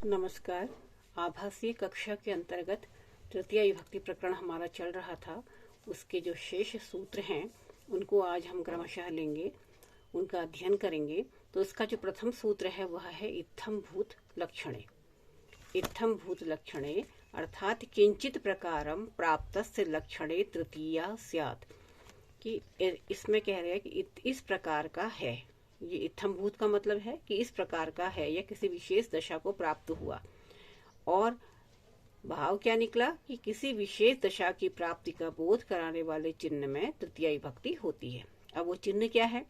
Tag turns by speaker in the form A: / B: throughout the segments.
A: नमस्कार। आभासीय कक्षा के अंतर्गत तृतीय विभक्ति प्रकरण हमारा चल रहा था। उसके जो शेष सूत्र हैं उनको आज हम क्रमशः लेंगे, उनका अध्ययन करेंगे। तो इसका जो प्रथम सूत्र है वह है इत्थम भूत लक्षणे। इत्थम भूत लक्षणे अर्थात किंचित प्रकारम प्राप्तस्य लक्षणे तृतीया स्यात्, कि इसमें कह रहे हैं कि इस प्रकार का है। ये इत्थम भूत का मतलब है कि इस प्रकार का है या किसी विशेष दशा को प्राप्त हुआ, और भाव क्या निकला कि किसी विशेष दशा की प्राप्ति का बोध कराने वाले चिन्ह में तृतीया विभक्ति होती है। अब वो चिन्ह क्या है,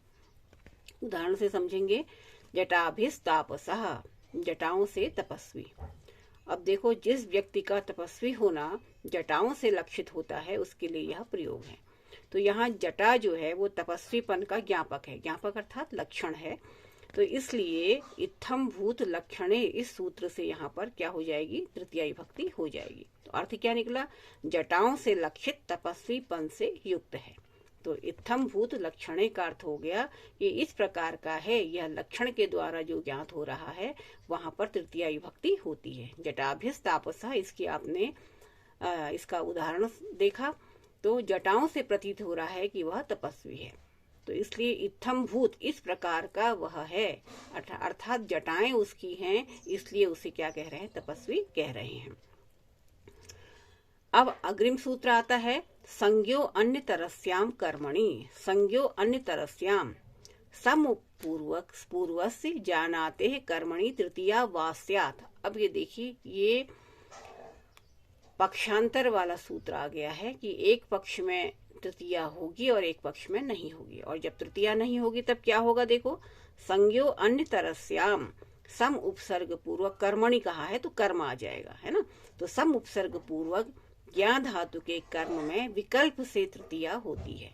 A: उदाहरण से समझेंगे। जटाभिस्तापसः, जटाओं से तपस्वी। अब देखो, जिस व्यक्ति का तपस्वी होना जटाओं से लक्षित होता है उसके लिए यह प्रयोग है। तो यहाँ जटा जो है वो तपस्वीपन का ज्ञापक है, ज्ञापक अर्थात लक्षण है। तो इसलिए इत्थम भूत लक्षणे इस सूत्र से यहाँ पर क्या हो जाएगी, तृतीया विभक्ति हो जाएगी। तो अर्थ क्या निकला, जटाओं से लक्षित तपस्वीपन से युक्त है। तो इत्थम भूत लक्षणे का अर्थ हो गया कि इस प्रकार का है, यह लक्षण के द्वारा जो ज्ञात हो रहा है वहां पर तृतीया विभक्ति होती है। जटाभ्यस्तापसः, इसकी आपने इसका उदाहरण देखा। तो जटाओं से प्रतीत हो रहा है कि वह तपस्वी है। तो इसलिए इत्थम भूत इस प्रकार का वह है, अर्थात जटाएं उसकी हैं, इसलिए उसे क्या कह रहे हैं, तपस्वी कह रहे हैं। अब अग्रिम सूत्र आता है संज्ञो अन्य तरस्याम कर्मणि। संज्ञो अन्य तरस्याम समपूर्वस्य जानाते कर्मणि तृतीया वास्यात्। अब ये देखिए, ये पक्षांतर वाला सूत्र आ गया है कि एक पक्ष में तृतीया होगी और एक पक्ष में नहीं होगी। और जब तृतीया नहीं होगी तब क्या होगा, देखो, संज्ञो अन्य तरस्याम सम उपसर्ग पूर्वक कर्मणि कहा है तो कर्म आ जाएगा, है ना। तो सम उपसर्ग पूर्वक ज्ञा धातु के कर्म में विकल्प से तृतीया होती है।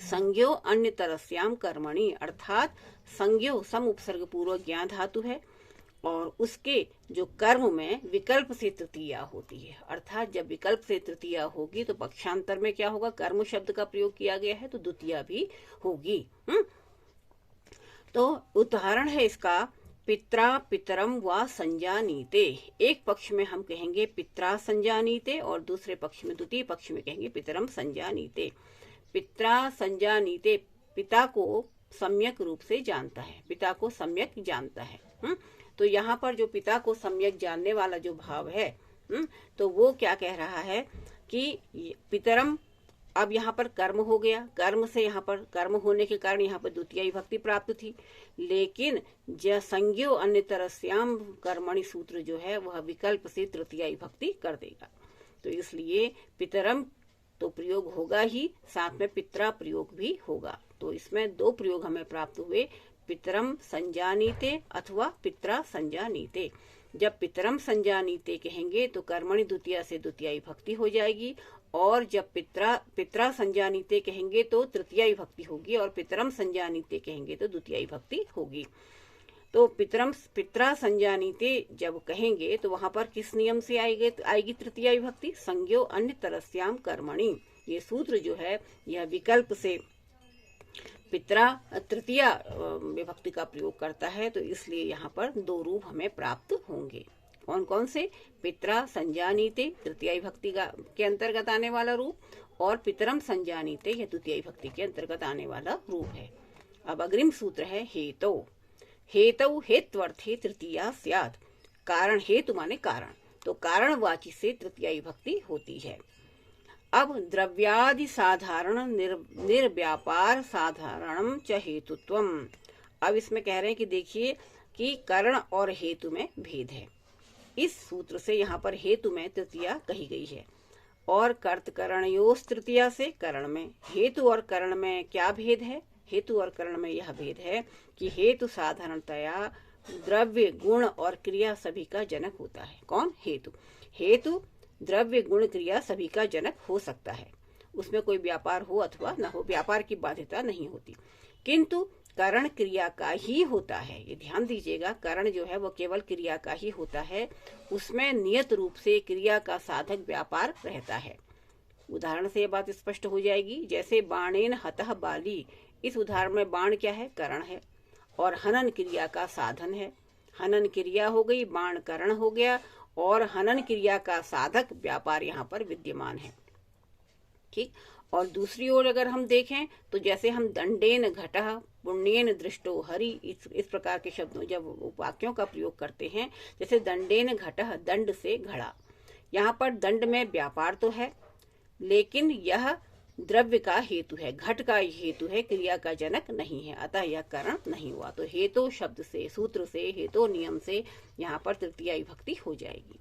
A: संज्ञो अन्य तरस्याम कर्मणि अर्थात संज्ञो सम उपसर्ग पूर्वक ज्ञा धातु है और उसके जो कर्म में विकल्प से तृतीया होती है। अर्थात जब विकल्प से तृतीया होगी तो पक्षांतर में क्या होगा, कर्म शब्द का प्रयोग किया गया है तो द्वितीया भी होगी। तो उदाहरण है इसका, पित्रा पितरम व संजानीते। एक पक्ष में हम कहेंगे पित्रा संजानीते और दूसरे पक्ष में, द्वितीय पक्ष में कहेंगे पितरम संजानीते। पित्रा संजानीते, पिता को सम्यक रूप से जानता है, पिता को सम्यक जानता है। तो यहाँ पर जो पिता को सम्यक जानने वाला जो भाव है, तो वो क्या कह रहा है कि पितरम, अब यहाँ पर कर्म हो गया, कर्म से यहाँ पर कर्म होने के कारण यहाँ पर द्वितीय विभक्ति प्राप्त थी। लेकिन संज्ञो अन्य तरस्याम कर्मणि सूत्र जो है वह विकल्प से तृतीय विभक्ति कर देगा। तो इसलिए पितरम तो प्रयोग होगा ही, साथ में पित्रा प्रयोग भी होगा। तो इसमें दो प्रयोग हमें प्राप्त हुए, पितरम संजानीते अथवा पित्रा संजानीते। जब पितरम संजानीते कहेंगे तो कर्मणि द्वितीया से द्वितीय विभक्ति हो जाएगी, और जब पित्रा संजानीते कहेंगे तो तृतीय विभक्ति होगी, और पितरम संजानीते कहेंगे तो द्वितीय विभक्ति होगी। तो पित्रा संजानीते जब कहेंगे तो वहां पर किस नियम से आएगी तृतीय विभक्ति, संज्ञो अन्य तरस्याम कर्मणि। ये सूत्र जो है यह विकल्प से पित्रा तृतीय विभक्ति का प्रयोग करता है। तो इसलिए यहाँ पर दो रूप हमें प्राप्त होंगे। कौन कौन से, पित्रा संजानीते तृतीय विभक्ति के अंतर्गत आने वाला रूप, और पितरम संजानीते यह द्वितीय विभक्ति के अंतर्गत आने वाला रूप है। अब अग्रिम सूत्र है हेतौ। हेतौ हेत्वर्थे तृतीया स्यात्। कारण, हेतु माने कारण, तो कारणवाची से तृतीय विभक्ति होती है। अब द्रव्यादि साधारण निर्व्यापार साधारणम च हेतुत्वम। अब इसमें कह रहे हैं कि देखिए कि करण और हेतु में भेद है। इस सूत्र से यहाँ पर हेतु में तृतीया कही गई है, और कर्तकरणयोस् तृतीया से करण में। हेतु और करण में क्या भेद है, हेतु और करण में यह भेद है कि हेतु साधारणतया द्रव्य गुण और क्रिया सभी का जनक होता है। कौन, हेतु। हेतु द्रव्य गुण क्रिया सभी का जनक हो सकता है, उसमें कोई व्यापार हो अथवा न हो, व्यापार की बाध्यता नहीं होती। किंतु करण क्रिया का ही होता है, ये ध्यान दीजिएगा, करण जो है वो केवल क्रिया का ही होता है, उसमें नियत रूप से क्रिया का साधक व्यापार रहता है। उदाहरण से ये बात स्पष्ट हो जाएगी, जैसे बाणेन हतः बाली। इस उदाहरण में बाण क्या है, करण है, और हनन क्रिया का साधन है। हनन क्रिया हो गई, बाण करण हो गया, और हनन क्रिया का साधक व्यापार यहाँ पर विद्यमान है। ठीक। और दूसरी ओर अगर हम देखें तो जैसे हम दंडेन घटः पुण्येन दृष्टो हरि, इस प्रकार के शब्दों जब वाक्यों का प्रयोग करते हैं, जैसे दंडेन घटः, दंड से घड़ा, यहाँ पर दंड में व्यापार तो है लेकिन यह द्रव्य का हेतु है, घट का हेतु है, क्रिया का जनक नहीं है, अतः यह कारण नहीं हुआ। तो हेतु शब्द से, सूत्र से, हेतु नियम से यहाँ पर तृतीया विभक्ति हो जाएगी।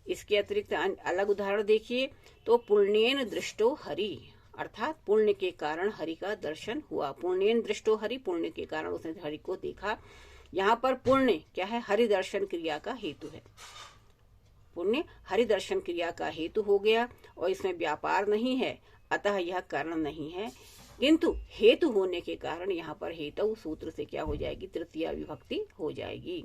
A: इसके अतिरिक्त अलग उदाहरण देखिए तो पुण्येन दृष्टो हरि, अर्थात पुण्य के कारण हरि का दर्शन हुआ। पुण्येन दृष्टो हरि, पुण्य के कारण उसने हरि को देखा। यहाँ पर पुण्य क्या है? हरि दर्शन क्रिया का हेतु है। पुण्य हरि दर्शन क्रिया का हेतु हो गया और इसमें व्यापार नहीं है, अतः यह कारण नहीं है, किंतु हेतु होने के कारण यहाँ पर हेतु सूत्र से क्या हो जाएगी? तृतीया विभक्ति हो जाएगी।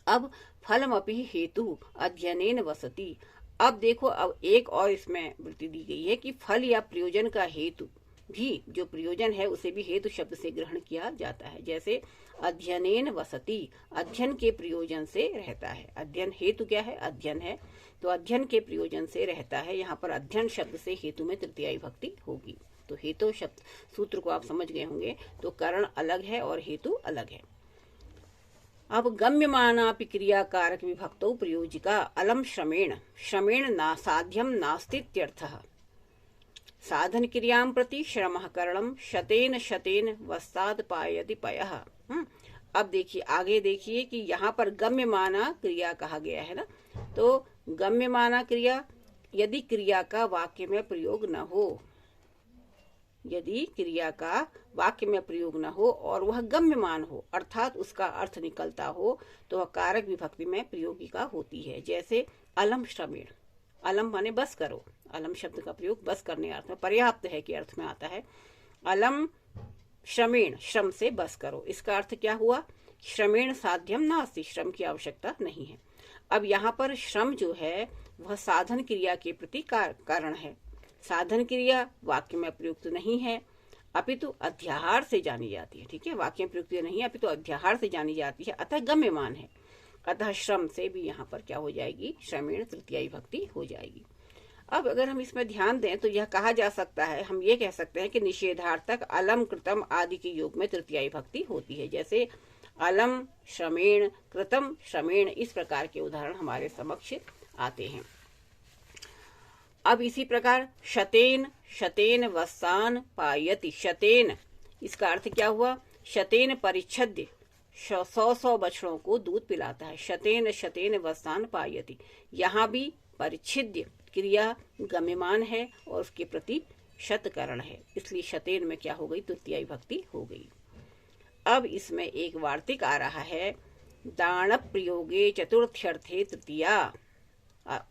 A: अब फलमपि हेतु अध्ययनेन वसति। अब देखो, अब एक और इसमें वृत्ति दी गई है कि फल या प्रयोजन का हेतु भी, जो प्रयोजन है उसे भी हेतु शब्द से ग्रहण किया जाता है। जैसे अध्ययनेन वसति, अध्ययन के प्रयोजन से रहता है। अध्ययन हेतु क्या है? अध्ययन है, तो अध्ययन के प्रयोजन से रहता है। यहाँ पर अध्ययन शब्द से हेतु में तृतीया विभक्ति होगी। तो हेतु शब्द सूत्र को आप समझ गए होंगे। तो कारण अलग है और हेतु अलग है। अब गम्यमानापि क्रिया कारक विभक्तौ प्रयोजिका अलम श्रमेण, श्रमेण ना साध्यम नास्तीत्यर्थः। साधन क्रियां प्रति श्रमः करणं शतेन शतेन वस्ताद पायति पयः। अब देखिए, आगे देखिए कि यहाँ पर गम्यमाना क्रिया कहा गया है ना, तो गम्यमाना क्रिया यदि क्रिया का वाक्य में प्रयोग न हो, यदि क्रिया का वाक्य में प्रयोग न हो और वह गम्यमान हो, अर्थात उसका अर्थ निकलता हो, तो वह कारक विभक्ति में प्रयोगिका होती है। जैसे अलम श्रमेण, अलम माने बस करो, अलम शब्द का प्रयोग बस करने अर्थ में, पर्याप्त है के अर्थ में आता है। अलम श्रमेण, श्रम से बस करो, इसका अर्थ क्या हुआ? श्रमेण साध्यम नास्ति, श्रम की आवश्यकता नहीं है। अब यहाँ पर श्रम जो है वह साधन क्रिया के प्रति कारण है। साधन क्रिया वाक्य में प्रयुक्त नहीं है, अपितु अध्याहार से जानी जाती है। ठीक है, वाक्य में प्रयुक्त नहीं है, अपितु अध्याहार से जानी जाती है, अतः गम्यमान है। अतः श्रम से भी यहाँ पर क्या हो जाएगी? श्रमेण तृतीया विभक्ति हो जाएगी। अब अगर हम इसमें ध्यान दें तो यह कहा जा सकता है, हम ये कह सकते हैं कि निषेधार्थक अलम कृतम आदि के योग में तृतीया विभक्ति होती है। जैसे अलम श्रमेण, कृतम श्रमेण, इस प्रकार के उदाहरण हमारे समक्ष आते हैं। अब इसी प्रकार शतेन, शतेन वस्तान पायति, शतेन इसका अर्थ क्या हुआ? शतेन परिच्छद्य, 100 बछड़ों को दूध पिलाता है। शतेन शतेन वस्तान पायति, यहाँ भी परिच्छिद्य क्रिया गम्यमान है और उसके प्रति शतकरण है, इसलिए शतेन में क्या हो गई? तृतीया विभक्ति हो गई। अब इसमें एक वार्तिक आ रहा है, दान प्रयोगे चतुर्थ्यर्थे तृतीया।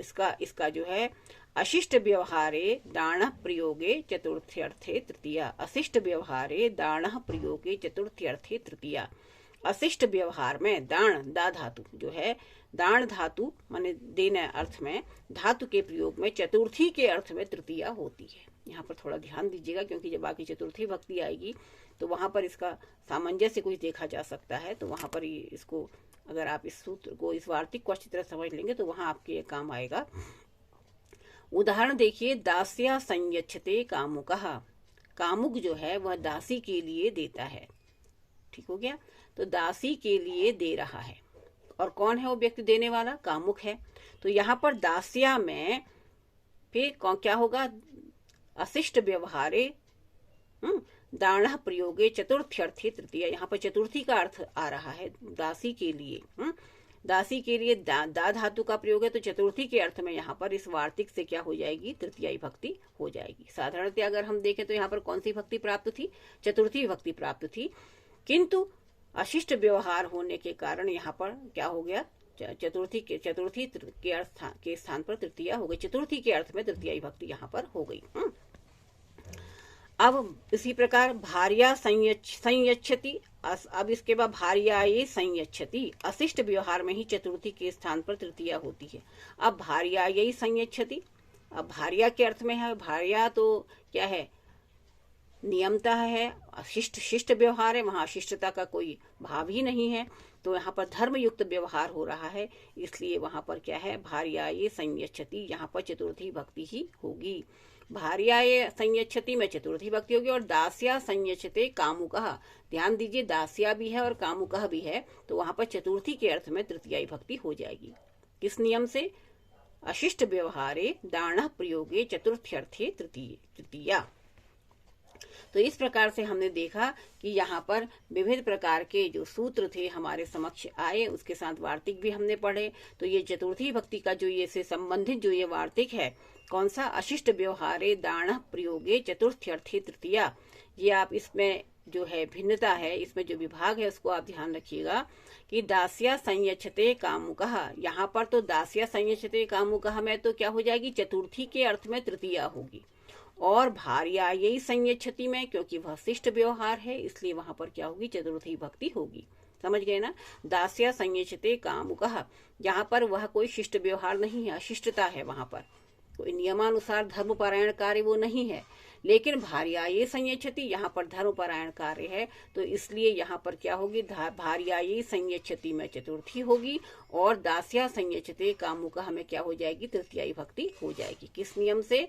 A: इसका जो है अशिष्ट व्यवहारे दान प्रयोगे चतुर्थ्यर्थे तृतीया, अशिष्ट व्यवहारे दान प्रयोगे चतुर्थ्यर्थे तृतीया। अशिष्ट व्यवहार में दान, दा धातु जो है, दान धातु माने देने अर्थ में, धातु के प्रयोग में चतुर्थी के अर्थ में तृतीया होती है। यहाँ पर थोड़ा ध्यान दीजिएगा, क्योंकि जब बाकी चतुर्थी भक्ति आएगी तो वहां पर इसका सामंजस्य कुछ देखा जा सकता है। तो वहां पर इसको, अगर आप इस सूत्र को, इस वार्तिक को अच्छी तरह समझ लेंगे तो वहां आपके ये काम आएगा। उदाहरण देखिए, दास्या संयच्छते कामुकः, कामुक जो है वह दासी के लिए देता है। ठीक हो गया, तो दासी के लिए दे रहा है, और कौन है वो व्यक्ति देने वाला? कामुक है। तो यहाँ पर दास्या में फिर क्या होगा? अशिष्ट व्यवहारे दान प्रयोगे चतुर्थ्यर्थे तृतीया, यहाँ पर चतुर्थी का अर्थ आ रहा है दासी के लिए। दासी के लिए दा धातु का प्रयोग है, तो चतुर्थी के अर्थ में यहाँ पर इस वार्तिक से क्या हो जाएगी? तृतीया विभक्ति हो जाएगी। साधारणतः अगर हम देखें तो यहाँ पर कौन सी विभक्ति प्राप्त थी? चतुर्थी विभक्ति प्राप्त थी, किंतु अशिष्ट व्यवहार होने के कारण यहाँ पर क्या हो गया? चतुर्थी के स्थान पर तृतीया हो गई, चतुर्थी के अर्थ में तृतीया विभक्ति यहाँ पर हो गई। अब इसी प्रकार भार्या संयच्छति, अब इसके बाद भार्याये संयच्छति, अशिष्ट व्यवहार में ही चतुर्थी के स्थान पर तृतीया होती है। अब भार्याये संयच्छति, अब भार्या के अर्थ में है, भार्या तो क्या है? नियमता है, शिष्ट व्यवहार है, वहाँ अशिष्टता का कोई भाव ही नहीं है। तो यहाँ पर धर्मयुक्त व्यवहार हो रहा है, इसलिए वहाँ पर क्या है, भार्याये संयच्छति, यहाँ पर चतुर्थी भक्ति ही होगी। भार्याये संयच्छति में चतुर्थी भक्ति होगी। और दास्या संयच्छते कामुकः, ध्यान दीजिए दास्या भी है और कामुकः भी है, तो वहाँ पर चतुर्थी के अर्थ में तृतीया भक्ति हो जाएगी। किस नियम से? अशिष्ट व्यवहारे दान प्रयोगे चतुर्थ्यर्थे तृतीया। तो इस प्रकार से हमने देखा कि यहाँ पर विविध प्रकार के जो सूत्र थे हमारे समक्ष आए, उसके साथ वार्तिक भी हमने पढ़े। तो ये चतुर्थी भक्ति का जो ये से संबंधित जो ये वार्तिक है, कौन सा? अशिष्ट व्यवहारे दान प्रयोगे चतुर्थ्यर्थे तृतीया। ये आप इसमें जो है भिन्नता है, इसमें जो विभाग है उसको आप ध्यान रखिएगा कि दास्या संयच्छते कामुकः, यहाँ पर तो दास्या संयच्छते कामुकः में तो क्या हो जाएगी, चतुर्थी के अर्थ में तृतीया होगी। और भार्यायै संयच्छति में, क्योंकि वह शिष्ट व्यवहार है, इसलिए वहां पर क्या होगी, चतुर्थी भक्ति होगी। समझ गए ना? दास्या संयच्छते कामुकः, यहाँ पर वह कोई शिष्ट व्यवहार नहीं है, अशिष्टता है, वहां पर कोई नियमानुसार धर्मपरायण कार्य वो नहीं है। लेकिन भार्याये संयच्छति, यहाँ पर धर्मपरायण कार्य है, तो इसलिए यहाँ पर क्या होगी, भार्याये संयच्छति में चतुर्थी होगी। और दास्या संयच्छते कामुकः में क्या हो जाएगी, तृतीया भक्ति हो जाएगी। किस नियम से?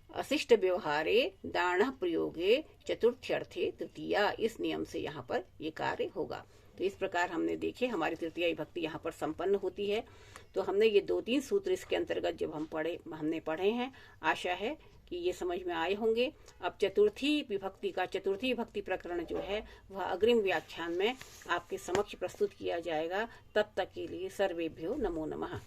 A: अशिष्ट व्यवहारे दान प्रयोगे चतुर्थ्यर्थे तृतीया, इस नियम से यहाँ पर ये कार्य होगा। तो इस प्रकार हमने देखे हमारी तृतीया भक्ति यहाँ पर संपन्न होती है। तो हमने ये 2-3 सूत्र इसके अंतर्गत जब हमने पढ़े हैं, आशा है कि ये समझ में आए होंगे। अब चतुर्थी भक्ति प्रकरण जो है वह अग्रिम व्याख्यान में आपके समक्ष प्रस्तुत किया जाएगा। तब तक के लिए सर्वेभ्यो नमो नमः।